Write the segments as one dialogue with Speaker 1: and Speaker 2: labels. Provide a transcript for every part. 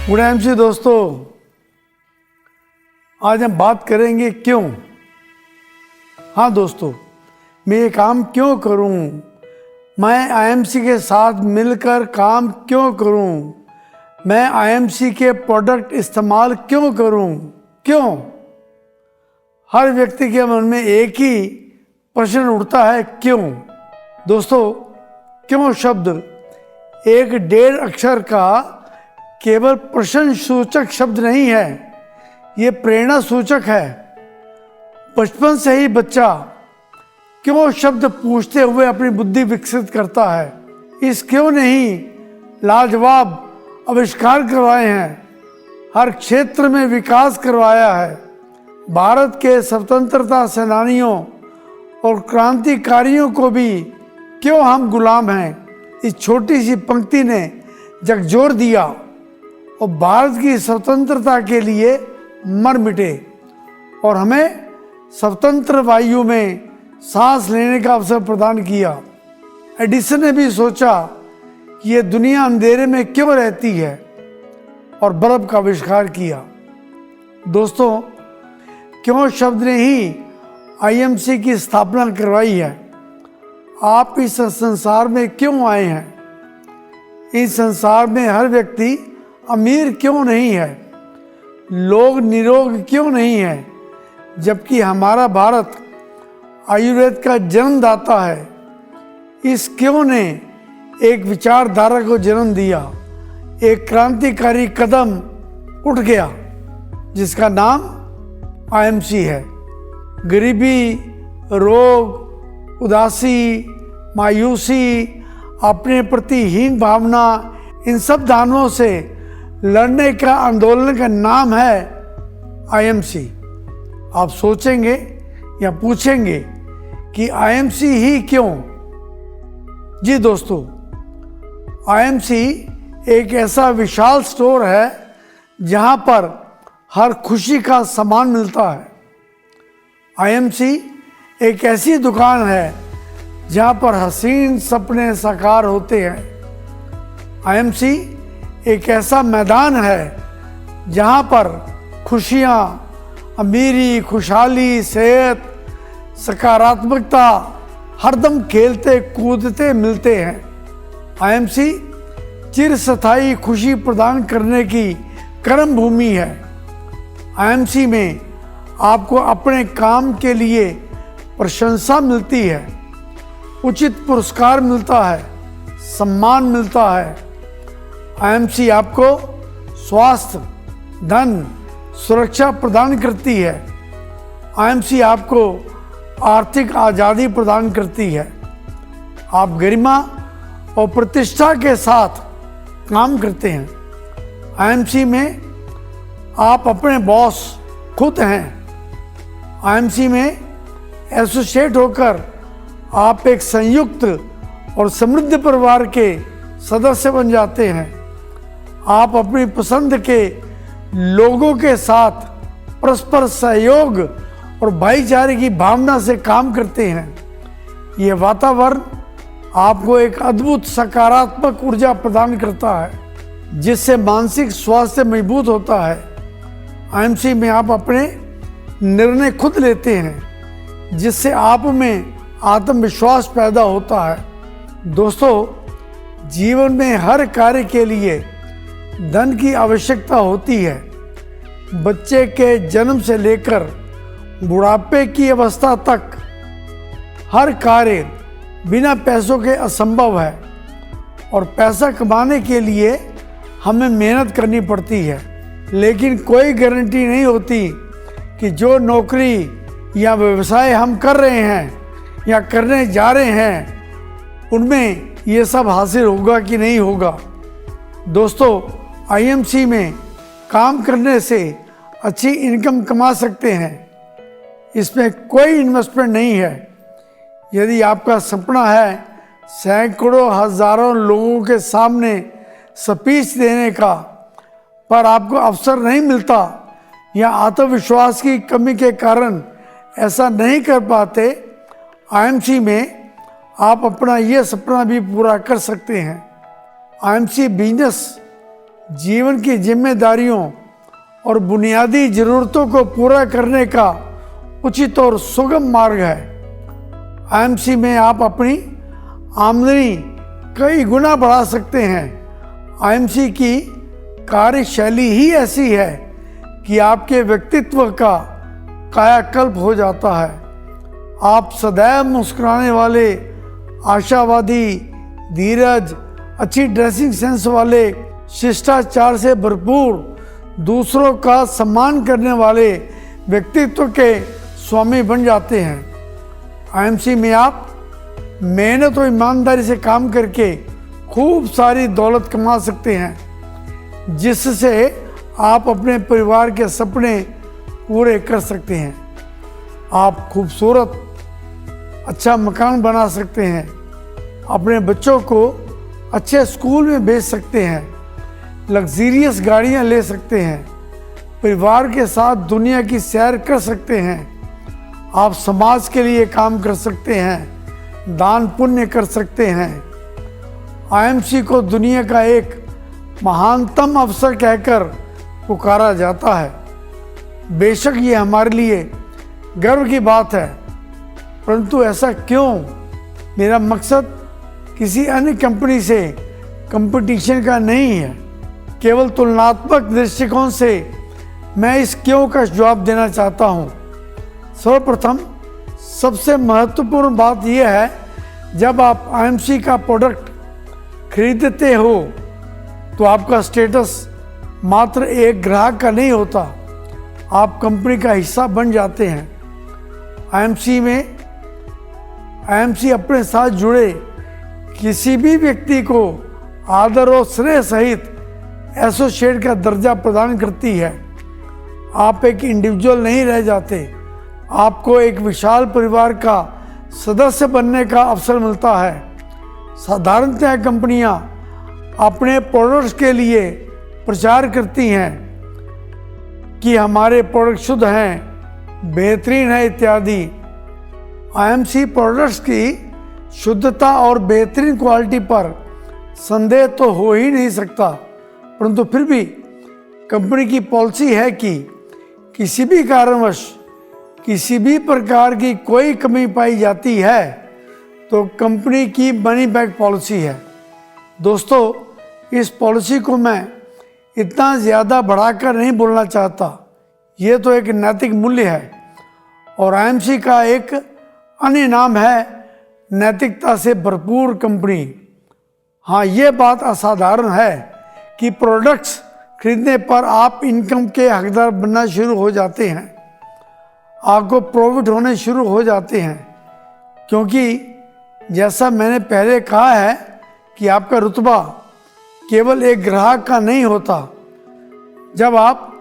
Speaker 1: Good MC दोस्तों, आज हम बात करेंगे क्यों। हाँ दोस्तों, मैं ये काम क्यों करूं, मैं आईएमसी के साथ मिलकर काम क्यों करूं, मैं आईएमसी के प्रोडक्ट इस्तेमाल क्यों करूं, क्यों। हर व्यक्ति के मन में एक ही प्रश्न उठता है, क्यों। दोस्तों, क्यों शब्द एक 1.5 अक्षर का केवल प्रश्न सूचक शब्द नहीं है, ये प्रेरणा सूचक है। बचपन से ही बच्चा क्यों शब्द पूछते हुए अपनी बुद्धि विकसित करता है। इस क्यों ने ही लाजवाब आविष्कार करवाए हैं, हर क्षेत्र में विकास करवाया है। भारत के स्वतंत्रता सेनानियों और क्रांतिकारियों को भी क्यों हम गुलाम हैं, इस छोटी सी पंक्ति ने झकझोर दिया और भारत की स्वतंत्रता के लिए मर मिटे और हमें स्वतंत्र वायु में सांस लेने का अवसर प्रदान किया। एडिसन ने भी सोचा कि ये दुनिया अंधेरे में क्यों रहती है और बल्ब का आविष्कार किया। दोस्तों, क्यों शब्द ने ही आईएमसी की स्थापना करवाई है। आप इस संसार में क्यों आए हैं, इस संसार में हर व्यक्ति अमीर क्यों नहीं है, लोग निरोग क्यों नहीं है, जबकि हमारा भारत आयुर्वेद का जन्मदाता है। इस क्यों ने एक विचारधारा को जन्म दिया, एक क्रांतिकारी कदम उठ गया जिसका नाम आईएमसी है। गरीबी, रोग, उदासी, मायूसी, अपने प्रति हीन भावना, इन सब दानवों से लड़ने का आंदोलन का नाम है आईएमसी। आप सोचेंगे या पूछेंगे कि आईएमसी ही क्यों। जी दोस्तों, आईएमसी एक ऐसा विशाल स्टोर है जहां पर हर खुशी का सामान मिलता है। आईएमसी एक ऐसी दुकान है जहां पर हसीन सपने साकार होते हैं। आईएमसी एक ऐसा मैदान है जहां पर खुशियां, अमीरी, खुशहाली, सेहत, सकारात्मकता हरदम खेलते कूदते मिलते हैं। आईएमसी चिरस्थायी खुशी प्रदान करने की कर्म भूमि है। आईएमसी में आपको अपने काम के लिए प्रशंसा मिलती है, उचित पुरस्कार मिलता है, सम्मान मिलता है। आईएमसी आपको स्वास्थ्य, धन, सुरक्षा प्रदान करती है। आईएमसी आपको आर्थिक आज़ादी प्रदान करती है। आप गरिमा और प्रतिष्ठा के साथ काम करते हैं। आईएमसी में आप अपने बॉस खुद हैं। आईएमसी में एसोसिएट होकर आप एक संयुक्त और समृद्ध परिवार के सदस्य बन जाते हैं। आप अपनी पसंद के लोगों के साथ परस्पर सहयोग और भाईचारे की भावना से काम करते हैं। ये वातावरण आपको एक अद्भुत सकारात्मक ऊर्जा प्रदान करता है जिससे मानसिक स्वास्थ्य मजबूत होता है। आईएमसी में आप अपने निर्णय खुद लेते हैं जिससे आप में आत्मविश्वास पैदा होता है। दोस्तों, जीवन में हर कार्य के लिए धन की आवश्यकता होती है। बच्चे के जन्म से लेकर बुढ़ापे की अवस्था तक हर कार्य बिना पैसों के असंभव है और पैसा कमाने के लिए हमें मेहनत करनी पड़ती है। लेकिन कोई गारंटी नहीं होती कि जो नौकरी या व्यवसाय हम कर रहे हैं या करने जा रहे हैं उनमें ये सब हासिल होगा कि नहीं होगा। दोस्तों, आईएमसी में काम करने से अच्छी इनकम कमा सकते हैं। इसमें कोई इन्वेस्टमेंट नहीं है। यदि आपका सपना है सैकड़ों हजारों लोगों के सामने स्पीच देने का, पर आपको अवसर नहीं मिलता या आत्मविश्वास की कमी के कारण ऐसा नहीं कर पाते, आईएमसी में आप अपना ये सपना भी पूरा कर सकते हैं। आईएमसी बिजनेस जीवन की जिम्मेदारियों और बुनियादी ज़रूरतों को पूरा करने का उचित और सुगम मार्ग है। आईएमसी में आप अपनी आमदनी कई गुना बढ़ा सकते हैं। आईएमसी की कार्यशैली ही ऐसी है कि आपके व्यक्तित्व का कायाकल्प हो जाता है। आप सदैव मुस्कुराने वाले, आशावादी, धीरज, अच्छी ड्रेसिंग सेंस वाले, शिष्टाचार से भरपूर, दूसरों का सम्मान करने वाले व्यक्तित्व के स्वामी बन जाते हैं। आईएमसी में आप मेहनत और ईमानदारी से काम करके खूब सारी दौलत कमा सकते हैं, जिससे आप अपने परिवार के सपने पूरे कर सकते हैं। आप खूबसूरत अच्छा मकान बना सकते हैं, अपने बच्चों को अच्छे स्कूल में भेज सकते हैं, लग्जीरियस गाड़ियां ले सकते हैं, परिवार के साथ दुनिया की सैर कर सकते हैं। आप समाज के लिए काम कर सकते हैं, दान पुण्य कर सकते हैं। आईएमसी को दुनिया का एक महानतम अवसर कहकर पुकारा जाता है। बेशक ये हमारे लिए गर्व की बात है, परंतु ऐसा क्यों? मेरा मकसद किसी अन्य कंपनी से कंपटीशन का नहीं है। केवल तुलनात्मक दृष्टिकोण से मैं इस क्यों का जवाब देना चाहता हूँ। सर्वप्रथम सबसे महत्वपूर्ण बात यह है, जब आप आईएमसी का प्रोडक्ट खरीदते हो तो आपका स्टेटस मात्र एक ग्राहक का नहीं होता, आप कंपनी का हिस्सा बन जाते हैं। आईएमसी अपने साथ जुड़े किसी भी व्यक्ति को आदर और स्नेह सहित एसोसिएट का दर्जा प्रदान करती है। आप एक इंडिविजुअल नहीं रह जाते, आपको एक विशाल परिवार का सदस्य बनने का अवसर मिलता है। साधारणतः कंपनियां अपने प्रोडक्ट्स के लिए प्रचार करती हैं कि हमारे प्रोडक्ट शुद्ध हैं, बेहतरीन है इत्यादि। आईएमसी प्रोडक्ट्स की शुद्धता और बेहतरीन क्वालिटी पर संदेह तो हो ही नहीं सकता, परंतु फिर भी कंपनी की पॉलिसी है कि किसी भी कारणवश किसी भी प्रकार की कोई कमी पाई जाती है तो कंपनी की मनी बैक पॉलिसी है। दोस्तों, इस पॉलिसी को मैं इतना ज़्यादा बढ़ाकर नहीं बोलना चाहता, ये तो एक नैतिक मूल्य है और आईएमसी का एक अन्य नाम है नैतिकता से भरपूर कंपनी। हाँ, ये बात असाधारण है कि प्रोडक्ट्स खरीदने पर आप इनकम के हकदार बनना शुरू हो जाते हैं, आपको प्रॉफिट होने शुरू हो जाते हैं, क्योंकि जैसा मैंने पहले कहा है कि आपका रुतबा केवल एक ग्राहक का नहीं होता। जब आप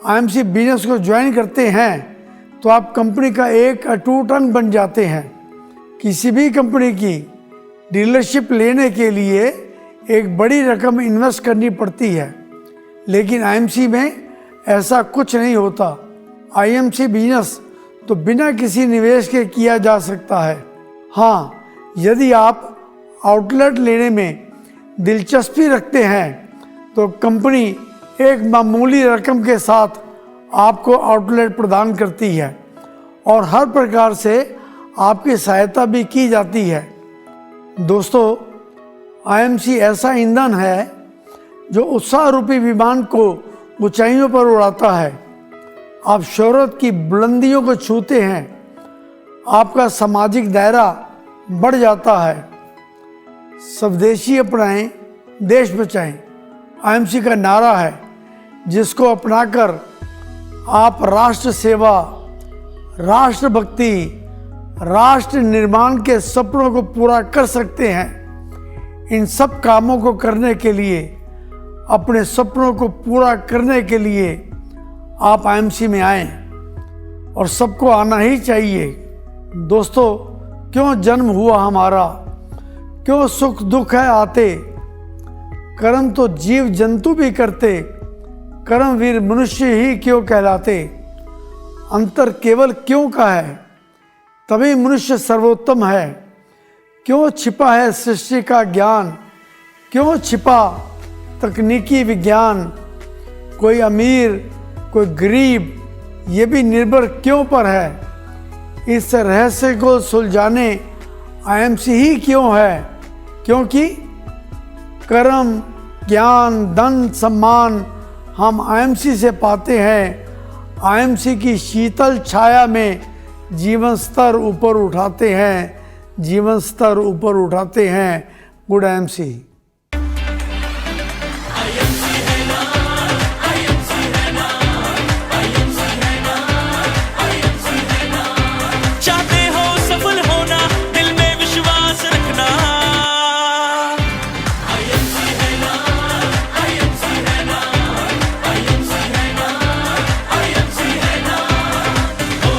Speaker 1: आईएमसी बिजनेस को ज्वाइन करते हैं तो आप कंपनी का एक अटूट अंग बन जाते हैं। किसी भी कंपनी की डीलरशिप लेने के लिए एक बड़ी रकम इन्वेस्ट करनी पड़ती है, लेकिन आईएमसी में ऐसा कुछ नहीं होता। आईएमसी बिजनेस तो बिना किसी निवेश के किया जा सकता है। हाँ, यदि आप आउटलेट लेने में दिलचस्पी रखते हैं तो कंपनी एक मामूली रकम के साथ आपको आउटलेट प्रदान करती है और हर प्रकार से आपकी सहायता भी की जाती है। दोस्तों, आईएमसी ऐसा ईंधन है जो उत्साह रूपी विमान को ऊंचाइयों पर उड़ाता है। आप शोहरत की बुलंदियों को छूते हैं, आपका सामाजिक दायरा बढ़ जाता है। स्वदेशी अपनाएं, देश बचाएं, आईएमसी का नारा है, जिसको अपनाकर आप राष्ट्र सेवा, राष्ट्र भक्ति, राष्ट्र निर्माण के सपनों को पूरा कर सकते हैं। इन सब कामों को करने के लिए, अपने सपनों को पूरा करने के लिए आप आईएमसी में आएं और सबको आना ही चाहिए। दोस्तों, क्यों जन्म हुआ हमारा, क्यों सुख दुख है आते, कर्म तो जीव जंतु भी करते, कर्मवीर मनुष्य ही क्यों कहलाते। अंतर केवल क्यों का है, तभी मनुष्य सर्वोत्तम है। क्यों छिपा है सृष्टि का ज्ञान, क्यों छिपा तकनीकी विज्ञान, कोई अमीर कोई गरीब, ये भी निर्भर क्यों पर है। इस रहस्य को सुलझाने आईएमसी ही क्यों है, क्योंकि कर्म, ज्ञान, धन, सम्मान हम आईएमसी से पाते हैं। आईएमसी की शीतल छाया में जीवन स्तर ऊपर उठाते हैं, जीवन स्तर ऊपर उठाते हैं। Good IMC.
Speaker 2: चाहते हो सफल होना, दिल में विश्वास रखना। आईएमसी है ना, आईएमसी है ना, आईएमसी है ना, आईएमसी है ना। ओ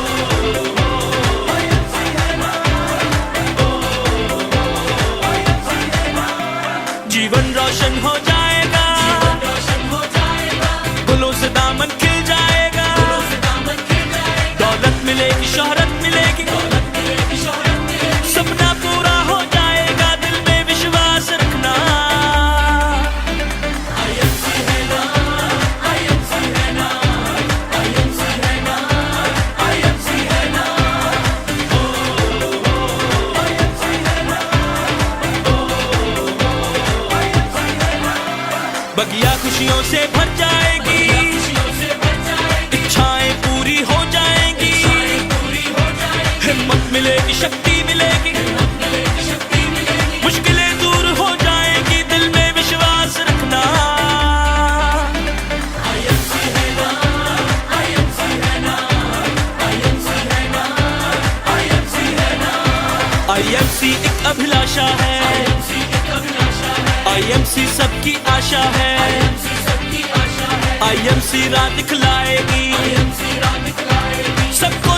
Speaker 2: आईएमसी है ना, ओ आईएमसी है ना। जीवन रोशन हो जाएगा, जीवन रोशन हो जाएगा। गुलों से दामन खिल जाएगा, गुलों से दामन खिल जाएगा। दौलत मिलेगी, शोहरत मिलेगी, दौलत मिलेगी, शोहरत मिलेगी। सपना पूरा हो जाएगा, दिल में विश्वास रखना। आईएमसी है ना, आईएमसी है ना, आईएमसी है ना, आईएमसी है ना। ओ आईएमसी है ना, ओ आईएमसी है ना। बगिया खुशियों से भर जाएगी, खुशियों से भर जाएगी। इच्छाएं पूरी हो जाएंगी, पूरी हो जाएगी। हिम्मत मिलेगी, शक्ति मिलेगी, हिम्मत मिलेगी, शक्ति मिलेगी। मुश्किलें दूर हो जाएंगी, दिल में विश्वास रखना। आईएमसी है ना, आईएमसी है ना, आईएमसी है ना, आईएमसी है ना। आईएमसी एक अभिलाषा है, आईएमसी एक अभिलाषा है। आईएमसी सबकी आशा है, आईएमसी सबकी आशा है। आईएमसी राह दिखलाएगी, आईएमसी राह दिखलाएगी। सबको